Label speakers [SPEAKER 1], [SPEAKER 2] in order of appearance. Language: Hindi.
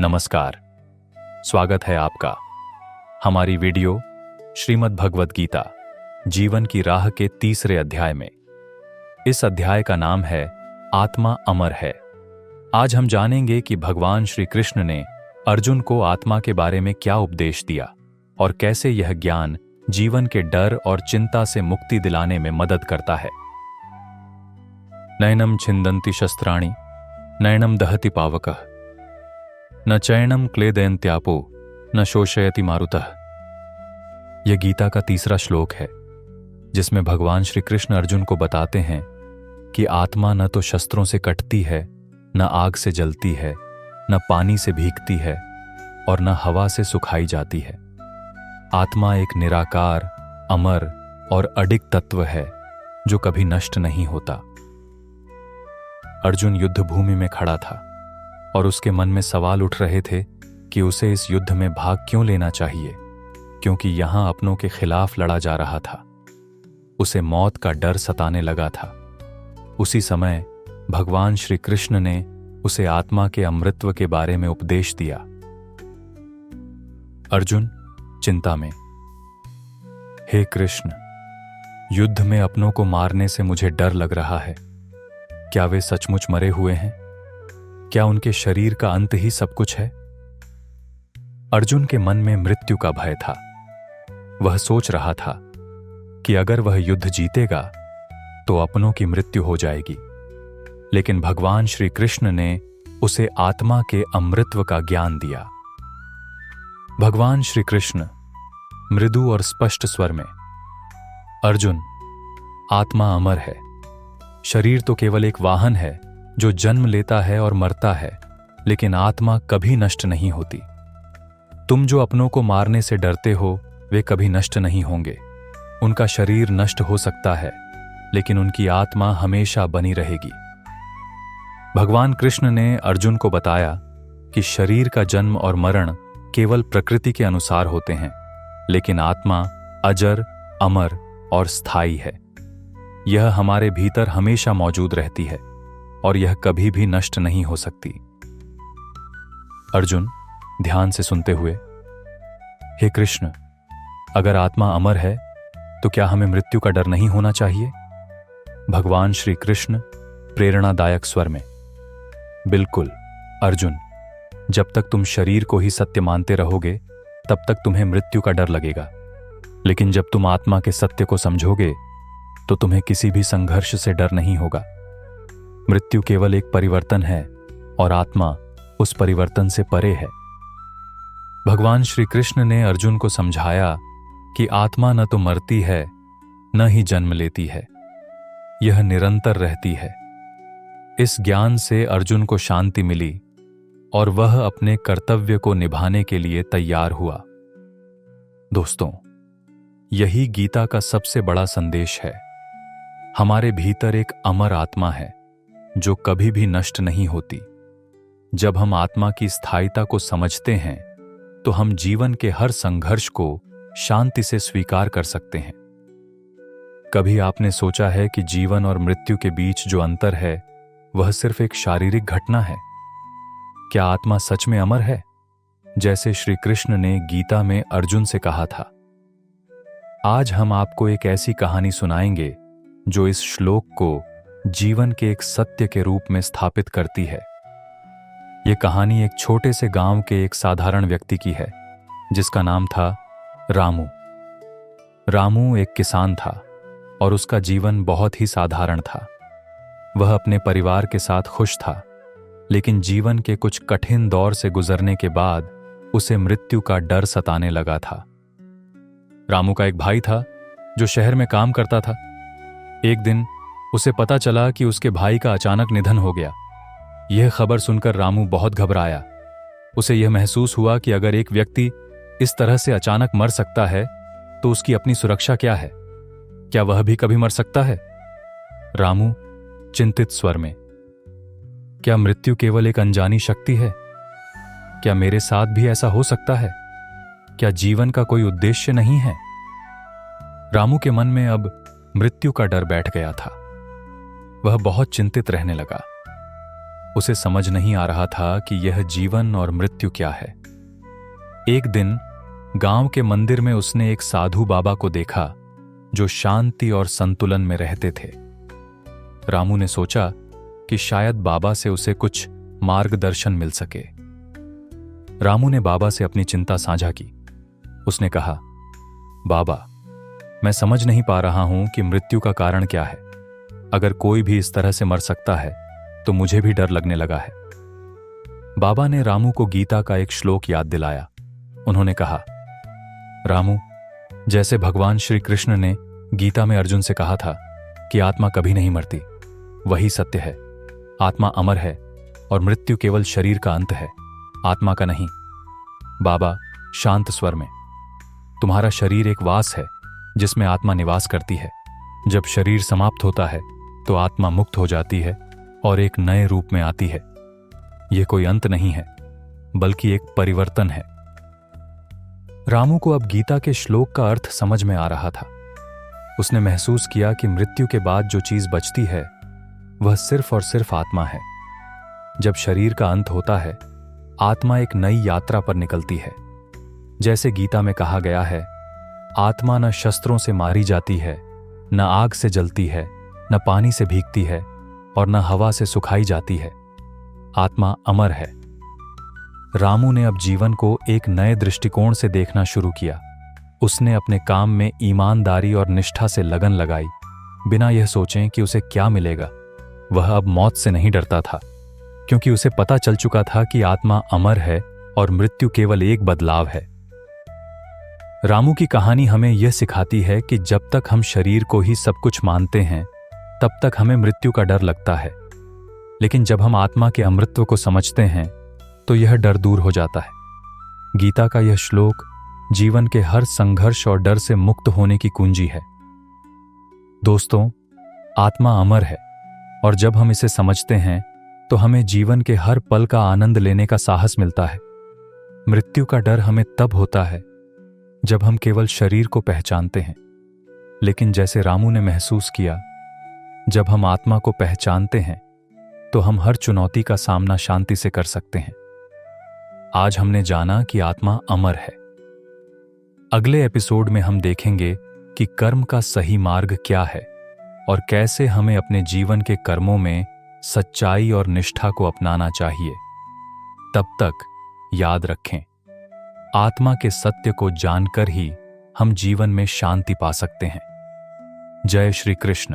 [SPEAKER 1] नमस्कार, स्वागत है आपका हमारी वीडियो श्रीमद् भगवद गीता जीवन की राह के तीसरे अध्याय में। इस अध्याय का नाम है आत्मा अमर है। आज हम जानेंगे कि भगवान श्री कृष्ण ने अर्जुन को आत्मा के बारे में क्या उपदेश दिया और कैसे यह ज्ञान जीवन के डर और चिंता से मुक्ति दिलाने में मदद करता है। नयनम छिंदन्ति शस्त्राणि नयनम दहति पावकः न चैनम क्लेदयन्त्यापो न शोषयति मारुतः। यह गीता का तीसरा श्लोक है जिसमें भगवान श्री कृष्ण अर्जुन को बताते हैं कि आत्मा न तो शस्त्रों से कटती है, न आग से जलती है, न पानी से भीगती है और न हवा से सुखाई जाती है। आत्मा एक निराकार, अमर और अडिग तत्व है जो कभी नष्ट नहीं होता। अर्जुन युद्ध भूमि में खड़ा था और उसके मन में सवाल उठ रहे थे कि उसे इस युद्ध में भाग क्यों लेना चाहिए, क्योंकि यहां अपनों के खिलाफ लड़ा जा रहा था। उसे मौत का डर सताने लगा था। उसी समय भगवान श्री कृष्ण ने उसे आत्मा के अमृतत्व के बारे में उपदेश दिया। अर्जुन चिंता में, हे कृष्ण, युद्ध में अपनों को मारने से मुझे डर लग रहा है। क्या वे सचमुच मरे हुए हैं? क्या उनके शरीर का अंत ही सब कुछ है? अर्जुन के मन में मृत्यु का भय था। वह सोच रहा था कि अगर वह युद्ध जीतेगा तो अपनों की मृत्यु हो जाएगी। लेकिन भगवान श्री कृष्ण ने उसे आत्मा के अमृतत्व का ज्ञान दिया। भगवान श्री कृष्ण मृदु और स्पष्ट स्वर में, अर्जुन, आत्मा अमर है। शरीर तो केवल एक वाहन है जो जन्म लेता है और मरता है, लेकिन आत्मा कभी नष्ट नहीं होती। तुम जो अपनों को मारने से डरते हो वे कभी नष्ट नहीं होंगे। उनका शरीर नष्ट हो सकता है, लेकिन उनकी आत्मा हमेशा बनी रहेगी। भगवान कृष्ण ने अर्जुन को बताया कि शरीर का जन्म और मरण केवल प्रकृति के अनुसार होते हैं, लेकिन आत्मा अजर, अमर और स्थायी है। यह हमारे भीतर हमेशा मौजूद रहती है और यह कभी भी नष्ट नहीं हो सकती। अर्जुन ध्यान से सुनते हुए, हे कृष्ण, अगर आत्मा अमर है तो क्या हमें मृत्यु का डर नहीं होना चाहिए? भगवान श्री कृष्ण प्रेरणादायक स्वर में, बिल्कुल अर्जुन, जब तक तुम शरीर को ही सत्य मानते रहोगे तब तक तुम्हें मृत्यु का डर लगेगा। लेकिन जब तुम आत्मा के सत्य को समझोगे तो तुम्हें किसी भी संघर्ष से डर नहीं होगा। मृत्यु केवल एक परिवर्तन है और आत्मा उस परिवर्तन से परे है। भगवान श्री कृष्ण ने अर्जुन को समझाया कि आत्मा न तो मरती है न ही जन्म लेती है, यह निरंतर रहती है। इस ज्ञान से अर्जुन को शांति मिली और वह अपने कर्तव्य को निभाने के लिए तैयार हुआ। दोस्तों, यही गीता का सबसे बड़ा संदेश है। हमारे भीतर एक अमर आत्मा है जो कभी भी नष्ट नहीं होती। जब हम आत्मा की स्थायिता को समझते हैं तो हम जीवन के हर संघर्ष को शांति से स्वीकार कर सकते हैं। कभी आपने सोचा है कि जीवन और मृत्यु के बीच जो अंतर है वह सिर्फ एक शारीरिक घटना है? क्या आत्मा सच में अमर है, जैसे श्री कृष्ण ने गीता में अर्जुन से कहा था? आज हम आपको एक ऐसी कहानी सुनाएंगे जो इस श्लोक को जीवन के एक सत्य के रूप में स्थापित करती है। यह कहानी एक छोटे से गांव के एक साधारण व्यक्ति की है जिसका नाम था रामू। रामू एक किसान था और उसका जीवन बहुत ही साधारण था। वह अपने परिवार के साथ खुश था, लेकिन जीवन के कुछ कठिन दौर से गुजरने के बाद उसे मृत्यु का डर सताने लगा था। रामू का एक भाई था जो शहर में काम करता था। एक दिन उसे पता चला कि उसके भाई का अचानक निधन हो गया। यह खबर सुनकर रामू बहुत घबराया। उसे यह महसूस हुआ कि अगर एक व्यक्ति इस तरह से अचानक मर सकता है तो उसकी अपनी सुरक्षा क्या है? क्या वह भी कभी मर सकता है? रामू चिंतित स्वर में, क्या मृत्यु केवल एक अनजानी शक्ति है? क्या मेरे साथ भी ऐसा हो सकता है? क्या जीवन का कोई उद्देश्य नहीं है? रामू के मन में अब मृत्यु का डर बैठ गया था। वह बहुत चिंतित रहने लगा। उसे समझ नहीं आ रहा था कि यह जीवन और मृत्यु क्या है। एक दिन गांव के मंदिर में उसने एक साधु बाबा को देखा जो शांति और संतुलन में रहते थे। रामू ने सोचा कि शायद बाबा से उसे कुछ मार्गदर्शन मिल सके। रामू ने बाबा से अपनी चिंता साझा की। उसने कहा, बाबा, मैं समझ नहीं पा रहा हूं कि मृत्यु का कारण क्या है। अगर कोई भी इस तरह से मर सकता है तो मुझे भी डर लगने लगा है। बाबा ने रामू को गीता का एक श्लोक याद दिलाया। उन्होंने कहा, रामू, जैसे भगवान श्री कृष्ण ने गीता में अर्जुन से कहा था कि आत्मा कभी नहीं मरती, वही सत्य है। आत्मा अमर है और मृत्यु केवल शरीर का अंत है, आत्मा का नहीं। बाबा शांत स्वर में, तुम्हारा शरीर एक वास है जिसमें आत्मा निवास करती है। जब शरीर समाप्त होता है तो आत्मा मुक्त हो जाती है और एक नए रूप में आती है। यह कोई अंत नहीं है, बल्कि एक परिवर्तन है। रामू को अब गीता के श्लोक का अर्थ समझ में आ रहा था। उसने महसूस किया कि मृत्यु के बाद जो चीज बचती है वह सिर्फ और सिर्फ आत्मा है। जब शरीर का अंत होता है, आत्मा एक नई यात्रा पर निकलती है। जैसे गीता में कहा गया है, आत्मा न शस्त्रों से मारी जाती है, न आग से जलती है, न पानी से भीगती है और न हवा से सुखाई जाती है। आत्मा अमर है। रामू ने अब जीवन को एक नए दृष्टिकोण से देखना शुरू किया। उसने अपने काम में ईमानदारी और निष्ठा से लगन लगाई, बिना यह सोचें कि उसे क्या मिलेगा। वह अब मौत से नहीं डरता था, क्योंकि उसे पता चल चुका था कि आत्मा अमर है और मृत्यु केवल एक बदलाव है। रामू की कहानी हमें यह सिखाती है कि जब तक हम शरीर को ही सब कुछ मानते हैं, तब तक हमें मृत्यु का डर लगता है। लेकिन जब हम आत्मा के अमृतत्व को समझते हैं, तो यह डर दूर हो जाता है। गीता का यह श्लोक जीवन के हर संघर्ष और डर से मुक्त होने की कुंजी है। दोस्तों, आत्मा अमर है और जब हम इसे समझते हैं तो हमें जीवन के हर पल का आनंद लेने का साहस मिलता है। मृत्यु का डर हमें तब होता है जब हम केवल शरीर को पहचानते हैं, लेकिन जैसे रामू ने महसूस किया, जब हम आत्मा को पहचानते हैं तो हम हर चुनौती का सामना शांति से कर सकते हैं। आज हमने जाना कि आत्मा अमर है। अगले एपिसोड में हम देखेंगे कि कर्म का सही मार्ग क्या है और कैसे हमें अपने जीवन के कर्मों में सच्चाई और निष्ठा को अपनाना चाहिए। तब तक याद रखें, आत्मा के सत्य को जानकर ही हम जीवन में शांति पा सकते हैं। जय श्री कृष्ण।